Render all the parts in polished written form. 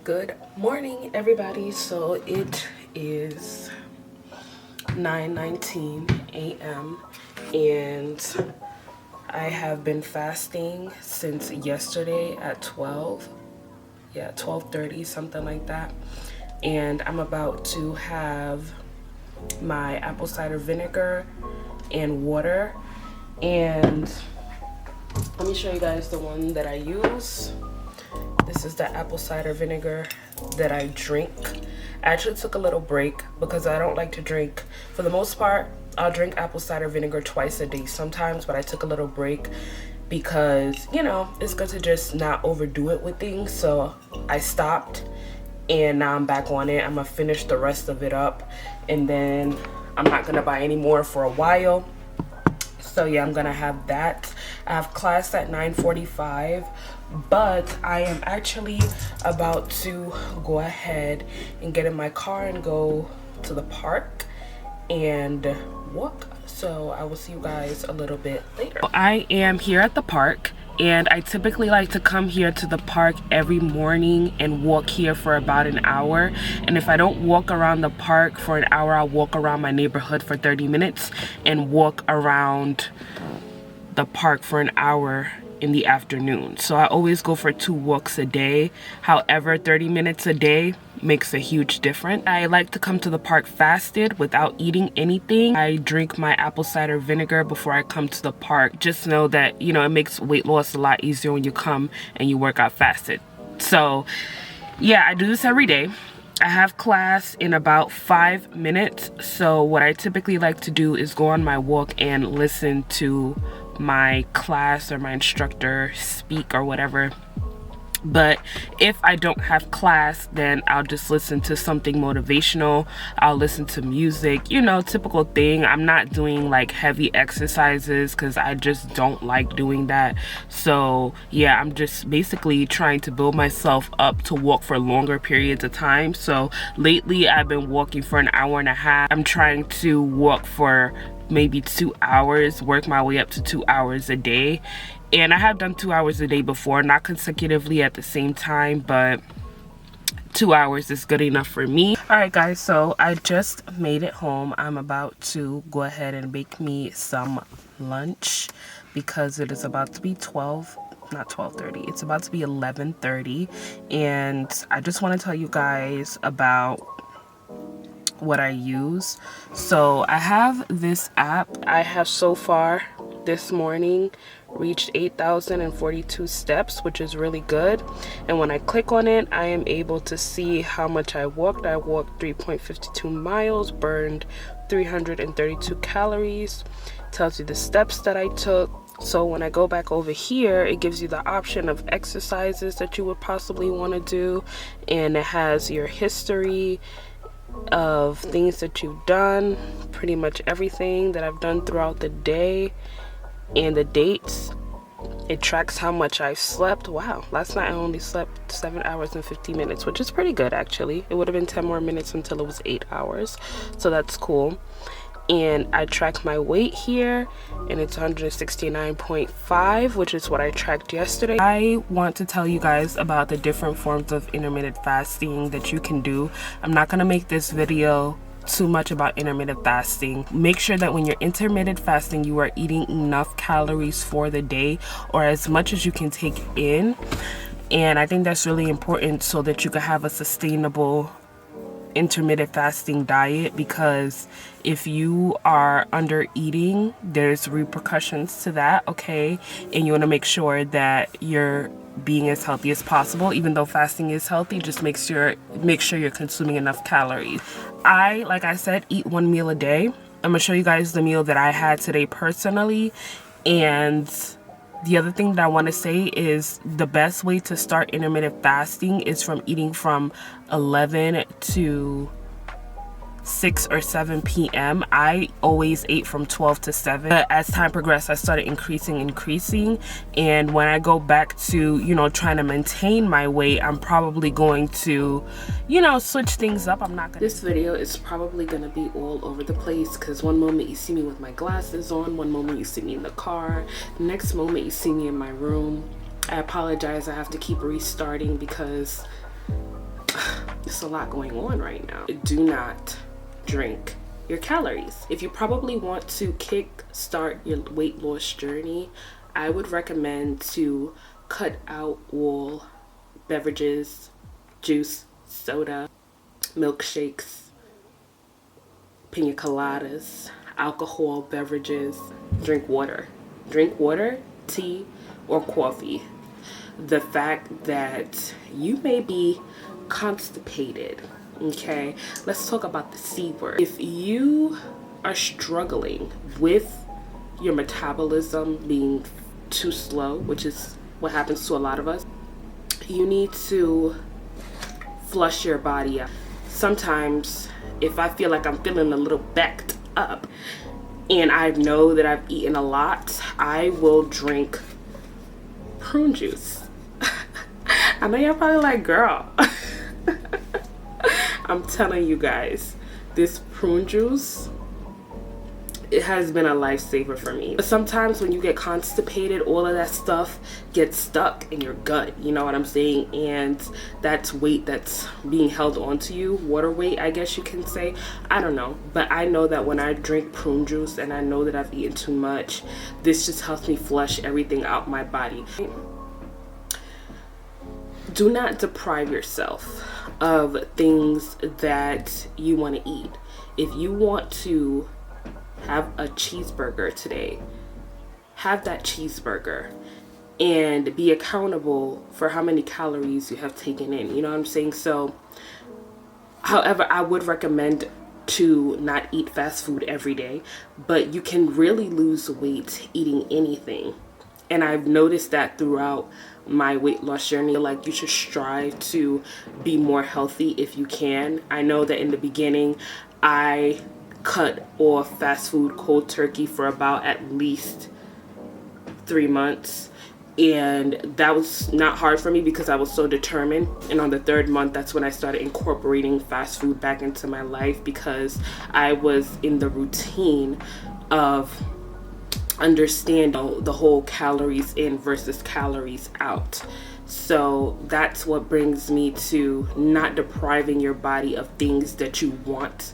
Good morning, everybody. So it is 9:19 a.m. and I have been fasting since yesterday at 12:30, something like that. And I'm about to have my apple cider vinegar and water. And let me show you guys the one that I use. This is the apple cider vinegar that I drink. I actually took a little break because I don't like to drink. For the most part, I'll drink apple cider vinegar twice a day sometimes, but I took a little break because, you know, it's good to just not overdo it with things. So I stopped and now I'm back on it. I'm gonna finish the rest of it up and then I'm not gonna buy any more for a while. So yeah, I'm gonna have that. I have class at 9:45, but I am actually about to go ahead and get in my car and go to the park and walk. So I will see you guys a little bit later. I am here at the park, and I typically like to come here to the park every morning and walk here for about an hour. And if I don't walk around the park for an hour, I'll walk around my neighborhood for 30 minutes and walk around the park for an hour in the afternoon. So I always go for 2 walks a day. However, 30 minutes a day makes a huge difference. I like to come to the park fasted without eating anything. I drink my apple cider vinegar before I come to the park. Just know that, you know, it makes weight loss a lot easier when you come and you work out fasted. So yeah, I do this every day. I have class in about 5 minutes. So what I typically like to do is go on my walk and listen to my class or my instructor speak or whatever. But if I don't have class, then I'll just listen to something motivational. I'll listen to music, you know, typical thing. I'm not doing like heavy exercises because I just don't like doing that. So yeah, I'm just basically trying to build myself up to walk for longer periods of time. So lately I've been walking for an hour and a half. I'm trying to walk for maybe 2 hours, work my way up to 2 hours a day. And I have done 2 hours a day before, not consecutively at the same time, but 2 hours is good enough for me. All right, guys, so I just made it home. I'm about to go ahead and make me some lunch because it is about to be 12:30. It's about to be 11:30. And I just want to tell you guys about what I use. So I have this app. I have so far this morning reached 8,042 steps, which is really good. And when I click on it, I am able to see how much I walked. I walked 3.52 miles, burned 332 calories. Tells you the steps that I took. So when I go back over here, it gives you the option of exercises that you would possibly want to do, and it has your history of things that you've done, pretty much everything that I've done throughout the day, and the dates. It tracks how much I've slept. Wow, last night I only slept 7 hours and 50 minutes, which is pretty good actually. It would have been 10 more minutes until it was 8 hours, so that's cool. And I track my weight here, and it's 169.5, which is what I tracked yesterday. I want to tell you guys about the different forms of intermittent fasting that you can do. I'm not going to make this video too much about intermittent fasting. Make sure that when you're intermittent fasting, you are eating enough calories for the day, or as much as you can take in. And I think that's really important so that you can have a sustainable intermittent fasting diet, because if you are under eating, there's repercussions to that, okay? And you want to make sure that you're being as healthy as possible. Even though fasting is healthy, just make sure you're consuming enough calories. Like I said, eat 1 meal a day. I'm gonna show you guys the meal that I had today personally. And the other thing that I want to say is the best way to start intermittent fasting is from eating from 11 to 6 or 7 p.m. I always ate from 12 to 7. But as time progressed, I started increasing. And when I go back to, you know, trying to maintain my weight, I'm probably going to, you know, switch things up. I'm not gonna. This video is probably gonna be all over the place because one moment you see me with my glasses on, one moment you see me in the car, the next moment you see me in my room. I apologize, I have to keep restarting because There's a lot going on right now. Do not drink your calories. If you probably want to kick-start your weight loss journey, I would recommend to cut out all beverages, juice, soda, milkshakes, pina coladas, alcohol beverages. Drink water. Drink water, tea, or coffee. The fact that you may be constipated, okay? Let's talk about the C word. If you are struggling with your metabolism being too slow, which is what happens to a lot of us, you need to flush your body out. Sometimes if I feel like I'm feeling a little backed up and I know that I've eaten a lot, I will drink prune juice. I know you're probably like, girl. I'm telling you guys, this prune juice, it has been a lifesaver for me. But sometimes when you get constipated, all of that stuff gets stuck in your gut, you know what I'm saying? And that's weight that's being held onto you, water weight, I guess you can say. I don't know, but I know that when I drink prune juice and I know that I've eaten too much, this just helps me flush everything out my body. Do not deprive yourself of things that you want to eat. If you want to have a cheeseburger today, have that cheeseburger and be accountable for how many calories you have taken in. You know what I'm saying? So, however, I would recommend to not eat fast food every day, but you can really lose weight eating anything. And I've noticed that throughout my weight loss journey, like you should strive to be more healthy if you can. I know that in the beginning, I cut off fast food cold turkey for about at least 3 months. And that was not hard for me because I was so determined. And on the 3rd month, that's when I started incorporating fast food back into my life because I was in the routine of understand the whole calories in versus calories out. So that's what brings me to not depriving your body of things that you want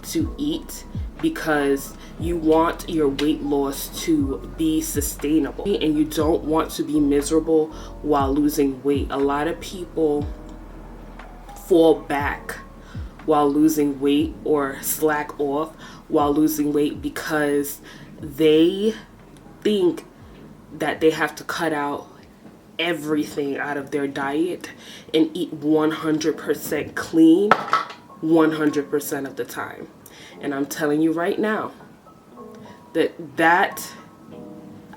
to eat, because you want your weight loss to be sustainable and you don't want to be miserable while losing weight. A lot of people fall back while losing weight or slack off while losing weight because they think that they have to cut out everything out of their diet and eat 100% clean 100% of the time. And I'm telling you right now that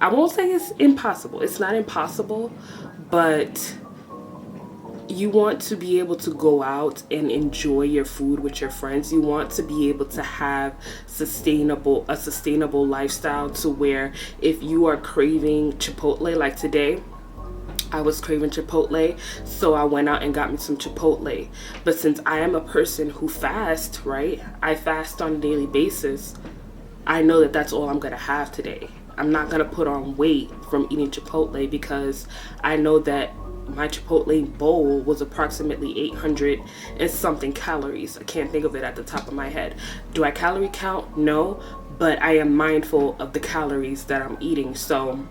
I won't say it's impossible. It's not impossible, but you want to be able to go out and enjoy your food with your friends. You want to be able to have a sustainable lifestyle to where if you are craving Chipotle, like today, I was craving Chipotle, so I went out and got me some Chipotle. But since I am a person who fasts, right? I fast on a daily basis. I know that that's all I'm going to have today. I'm not going to put on weight from eating Chipotle because I know that my Chipotle bowl was approximately 800 and something calories. I can't think of it at the top of my head. Do I calorie count? No, but I am mindful of the calories that I'm eating. So,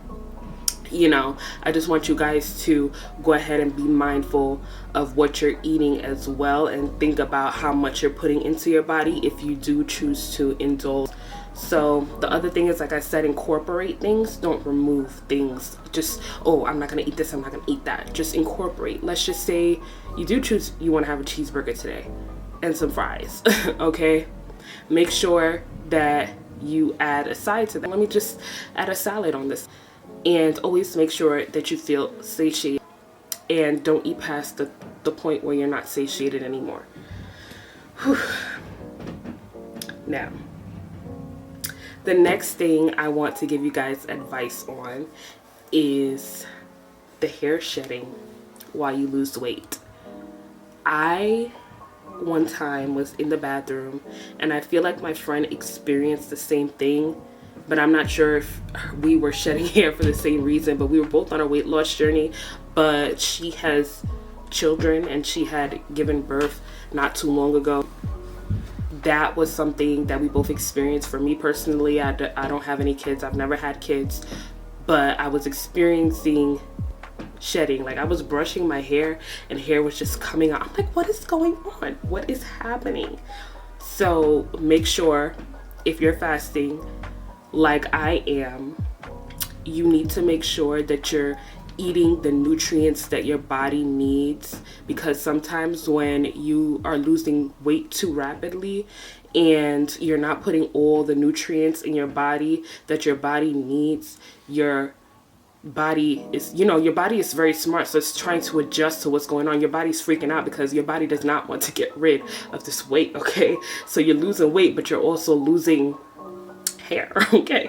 you know, I just want you guys to go ahead and be mindful of what you're eating as well and think about how much you're putting into your body if you do choose to indulge. So the other thing is, like I said, incorporate things. Don't remove things. Just, oh, I'm not going to eat this, I'm not going to eat that. Just incorporate. Let's just say you do choose, you want to have a cheeseburger today and some fries, okay? Make sure that you add a side to that. Let me just add a salad on this. And always make sure that you feel satiated and don't eat past the point where you're not satiated anymore. Whew. Now, the next thing I want to give you guys advice on is the hair shedding while you lose weight. I one time was in the bathroom and I feel like my friend experienced the same thing, but I'm not sure if we were shedding hair for the same reason, but we were both on a weight loss journey. But she has children and she had given birth not too long ago. That was something that we both experienced. For me personally, I don't have any kids. I've never had kids, but I was experiencing shedding. Like, I was brushing my hair and hair was just coming out. I'm like, what is going on? What is happening? So make sure, if you're fasting like I am, you need to make sure that you're eating the nutrients that your body needs, because sometimes when you are losing weight too rapidly and you're not putting all the nutrients in your body that your body needs, your body is, your body is very smart, so it's trying to adjust to what's going on. Your body's freaking out because your body does not want to get rid of this weight, okay? So you're losing weight, but you're also losing hair, okay,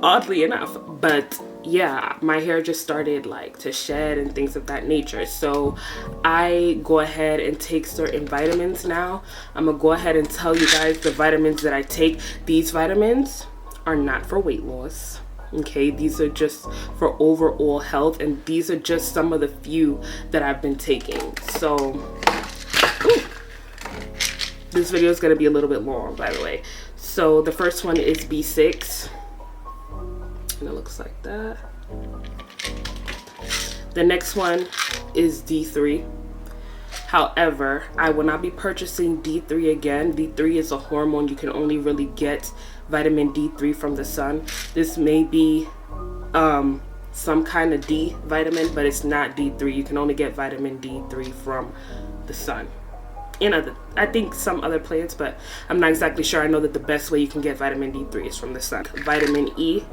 oddly enough. But yeah, my hair just started like to shed and things of that nature, so I go ahead and take certain vitamins now. I'm gonna go ahead and tell you guys the vitamins that I take. These vitamins are not for weight loss, okay? These are just for overall health, and these are just some of the few that I've been taking. So this video is going to be a little bit long, by the way. So the first one is B6, and it looks like that. The next one is D3. However, I will not be purchasing D3 again. D3 is a hormone. You can only really get vitamin D3 from the sun. This may be some kind of D vitamin, but it's not D3. You can only get vitamin D3 from the sun. And I think some other plants, but I'm not exactly sure. I know that the best way you can get vitamin D3 is from the sun. Vitamin E,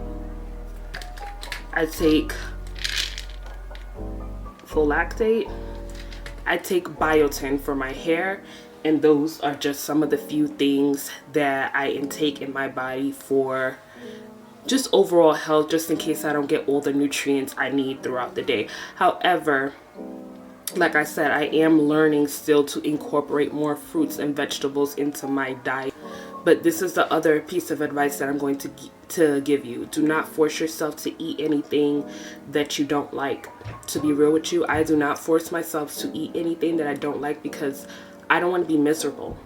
I take folactate, I take biotin for my hair, and those are just some of the few things that I intake in my body for just overall health, just in case I don't get all the nutrients I need throughout the day. However, like I said, I am learning still to incorporate more fruits and vegetables into my diet. But this is the other piece of advice that I'm going to give you. Do not force yourself to eat anything that you don't like. To be real with you, I do not force myself to eat anything that I don't like, because I don't want to be miserable.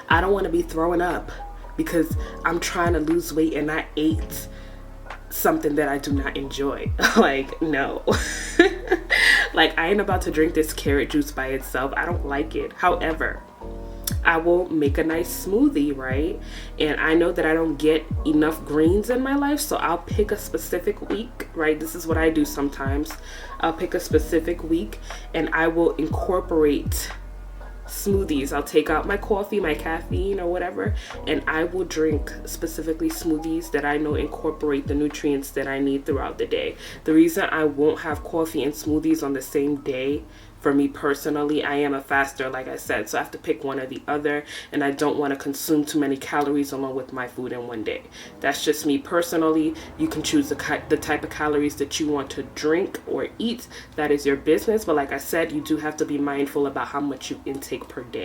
I don't want to be throwing up because I'm trying to lose weight and I ate something that I do not enjoy. Like, no. Like, I ain't about to drink this carrot juice by itself. I don't like it. However, I will make a nice smoothie, right? And I know that I don't get enough greens in my life, so I'll pick a specific week, right? This is what I do sometimes. I'll pick a specific week and I will incorporate smoothies. I'll take out my coffee, my caffeine or whatever, and I will drink specifically smoothies that I know incorporate the nutrients that I need throughout the day. The reason I won't have coffee and smoothies on the same day, for me personally, I am a faster, like I said, so I have to pick one or the other, and I don't want to consume too many calories along with my food in one day. That's just me personally. You can choose the type of calories that you want to drink or eat. That is your business, but like I said, you do have to be mindful about how much you intake per day.